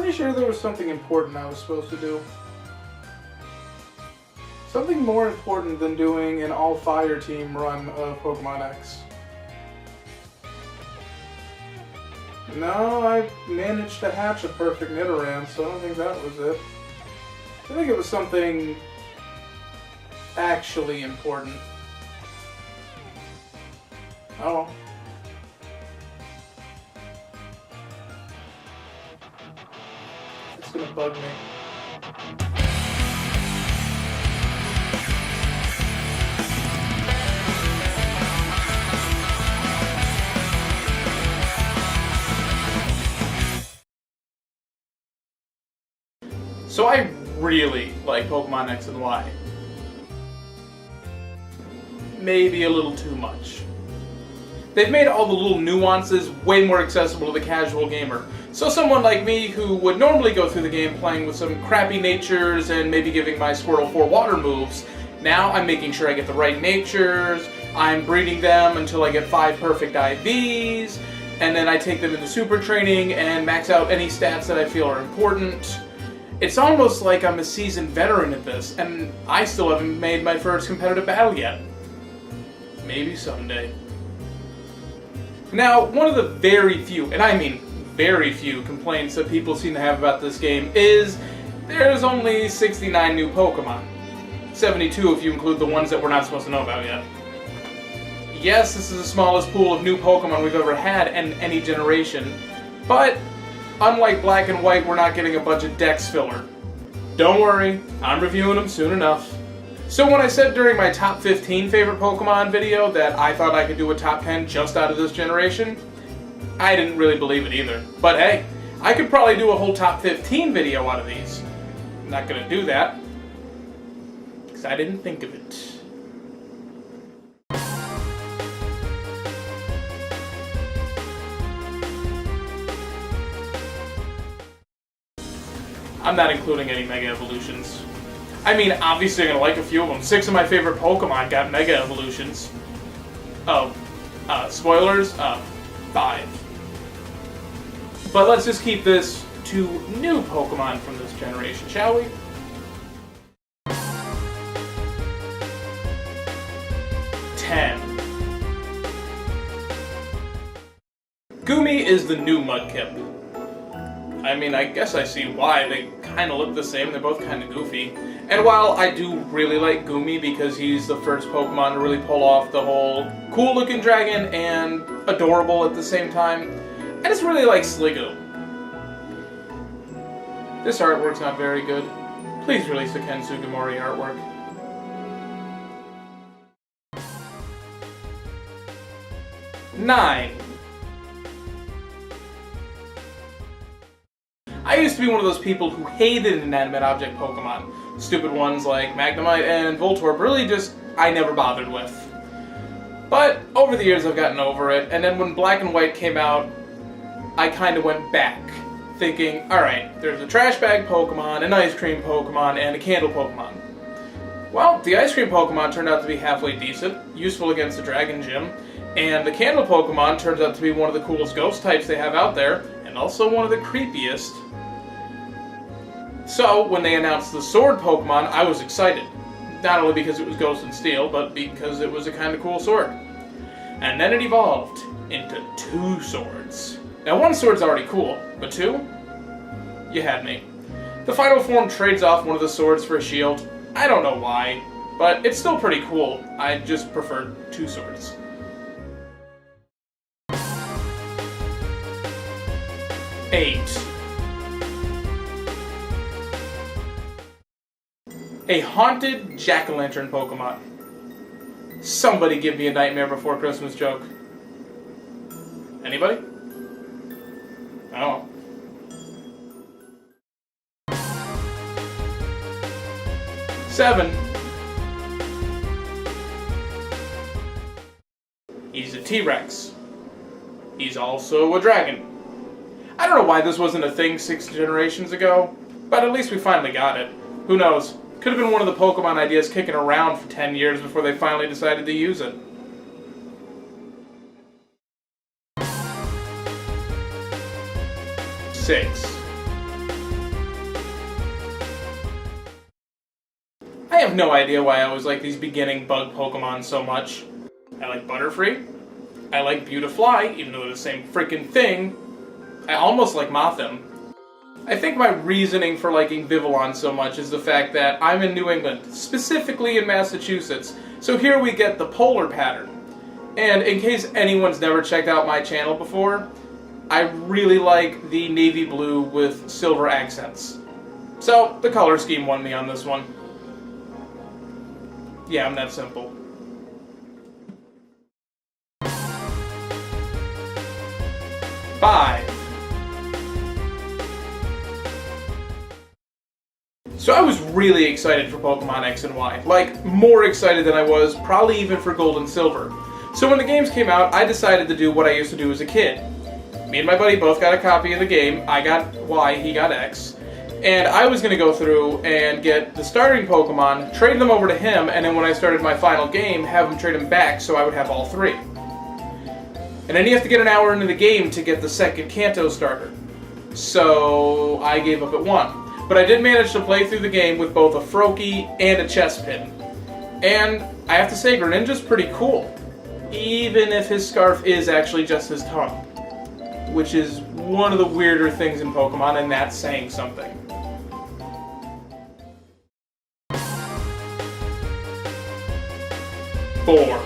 pretty sure there was something important I was supposed to do. Something more important than doing an all-fire team run of Pokemon X. No, I managed to hatch a perfect Nidoran, so I don't think that was it. I think it was something actually important. Oh. It's gonna bug me. So I really like Pokemon X and Y. Maybe a little too much. They've made all the little nuances way more accessible to the casual gamer. So someone like me who would normally go through the game playing with some crappy natures and maybe giving my Squirtle 4 water moves, now I'm making sure I get the right natures, I'm breeding them until I get 5 perfect IVs, and then I take them into super training and max out any stats that I feel are important. It's almost like I'm a seasoned veteran at this, and I still haven't made my first competitive battle yet. Maybe someday. Now, one of the very few, and I mean very few, complaints that people seem to have about this game is there's only 69 new Pokemon. 72 if you include the ones that we're not supposed to know about yet. Yes, this is the smallest pool of new Pokemon we've ever had in any generation, but unlike Black and White, we're not getting a bunch of Dex filler. Don't worry, I'm reviewing them soon enough. So when I said during my top 15 favorite Pokemon video that I thought I could do a top 10 just out of this generation, I didn't really believe it either. But hey, I could probably do a whole top 15 video out of these. I'm not gonna do that, because I didn't think of it. I'm not including any Mega Evolutions. I mean, obviously I'm gonna like a few of them. 6 of my favorite Pokemon got Mega Evolutions. Spoilers? 5. But let's just keep this to new Pokemon from this generation, shall we? Goomy is the new Mudkip. I mean, I guess I see why. They kind of look the same, they're both kind of goofy. And while I do really like Goomy because he's the first Pokemon to really pull off the whole cool-looking dragon and adorable at the same time, I just really like Sliggoo. This artwork's not very good. Please release the Ken Sugimori artwork. Nine. I used to be one of those people who hated inanimate object Pokemon. Stupid ones like Magnemite and Voltorb really just, I never bothered with. But over the years I've gotten over it, and then when Black and White came out, I kind of went back, thinking, alright, there's a trash bag Pokemon, an ice cream Pokemon, and a candle Pokemon. Well, the ice cream Pokemon turned out to be halfway decent, useful against the Dragon Gym, and the candle Pokemon turns out to be one of the coolest ghost types they have out there, and also one of the creepiest. So, when they announced the Sword Pokemon, I was excited. Not only because it was Ghost and Steel, but because it was a kind of cool sword. And then it evolved into 2 swords. Now, 1 sword's already cool, but 2? You had me. The final form trades off one of the swords for a shield. I don't know why, but it's still pretty cool. I just prefer 2 swords. 8. A haunted jack-o'-lantern Pokemon. Somebody give me a Nightmare Before Christmas joke. Anybody? Oh. 7. He's a TRex. He's also a dragon. I don't know why this wasn't a thing 6 generations ago, but at least we finally got it. Who knows? Could have been one of the Pokemon ideas kicking around for 10 years before they finally decided to use it. 6. have no idea why I always like these beginning bug Pokemon so much. I like Butterfree. I like Beautifly, even though they're the same freaking thing. I almost like Mothim. I think my reasoning for liking Viillon so much is the fact that I'm in New England, specifically in Massachusetts, so here we get the polar pattern. And in case anyone's never checked out my channel before, I really like the navy blue with silver accents. So, the color scheme won me on this one. Yeah, I'm that simple. Five. So I was really excited for Pokemon X and Y. Like, more excited than I was probably even for Gold and Silver. So when the games came out, I decided to do what I used to do as a kid. Me and my buddy both got a copy of the game. I got Y, he got X. And I was going to go through and get the starting Pokemon, trade them over to him, and then when I started my final game, have him trade them back so I would have all three. And then you have to get an hour into the game to get the second Kanto starter. So I gave up at 1. But I did manage to play through the game with both a Froakie and a Chespin. And I have to say, Greninja's pretty cool. Even if his scarf is actually just his tongue. Which is one of the weirder things in Pokemon, and that's saying something. 4.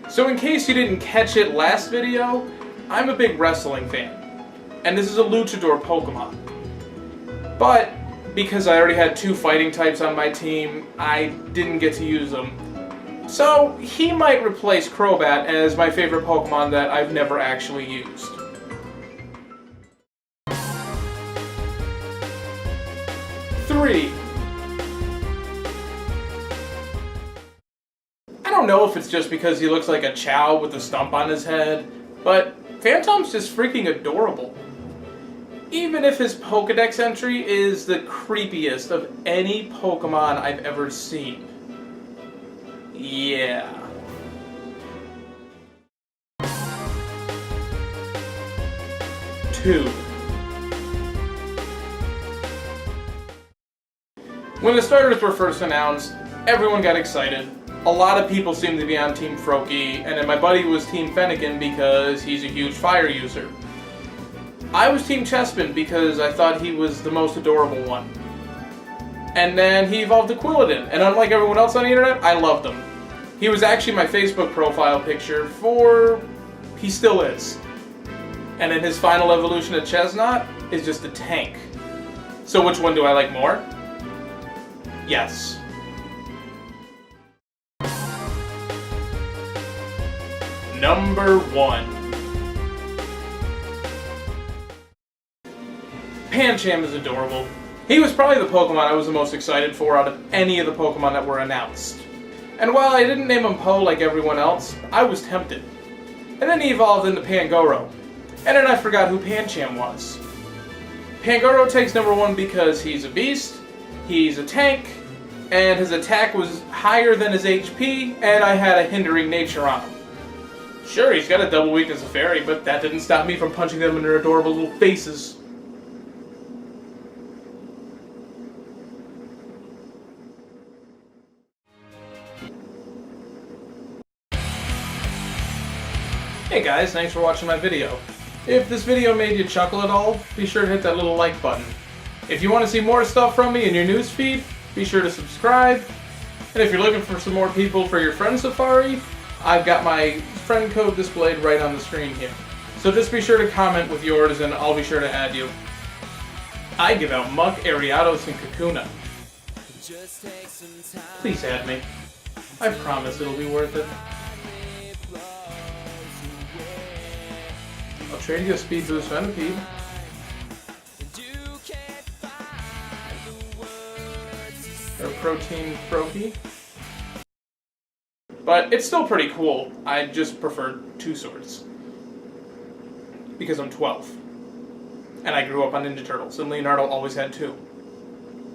So in case you didn't catch it last video, I'm a big wrestling fan. And this is a luchador Pokemon. But because I already had 2 fighting types on my team, I didn't get to use them. So he might replace Crobat as my favorite Pokemon that I've never actually used. 3. I don't know if it's just because he looks like a Chow with a stump on his head, but Phantom's just freaking adorable. Even if his Pokedex entry is the creepiest of any Pokemon I've ever seen. Yeah. Two. When the starters were first announced, everyone got excited. A lot of people seemed to be on Team Froakie, and then my buddy was Team Fennekin because he's a huge fire user. I was Team Chespin because I thought he was the most adorable one. And then he evolved to Quilladin, and unlike everyone else on the internet, I loved him. He was actually my Facebook profile picture for... he still is. And then his final evolution of Chesnaught is just a tank. So which one do I like more? Yes. Number 1. Pancham is adorable. He was probably the Pokemon I was the most excited for out of any of the Pokemon that were announced. And while I didn't name him Poe like everyone else, I was tempted. And then he evolved into Pangoro. And then I forgot who Pancham was. Pangoro takes number 1 because he's a beast, he's a tank, and his attack was higher than his HP, and I had a hindering nature on him. Sure, he's got a double weakness of fairy, but that didn't stop me from punching them in their adorable little faces. Hey guys, thanks for watching my video. If this video made you chuckle at all, be sure to hit that little like button. If you want to see more stuff from me in your newsfeed, be sure to subscribe. And if you're looking for some more people for your friend safari, I've got my friend code displayed right on the screen here. So just be sure to comment with yours and I'll be sure to add you. I give out Muck, Ariados, and Kakuna. Please add me. I promise it'll be worth it. I'll trade you a Speed Boost Venipede. Or Protein Froakie. But it's still pretty cool. I just prefer 2 swords. Because I'm 12. And I grew up on Ninja Turtles, and Leonardo always had 2.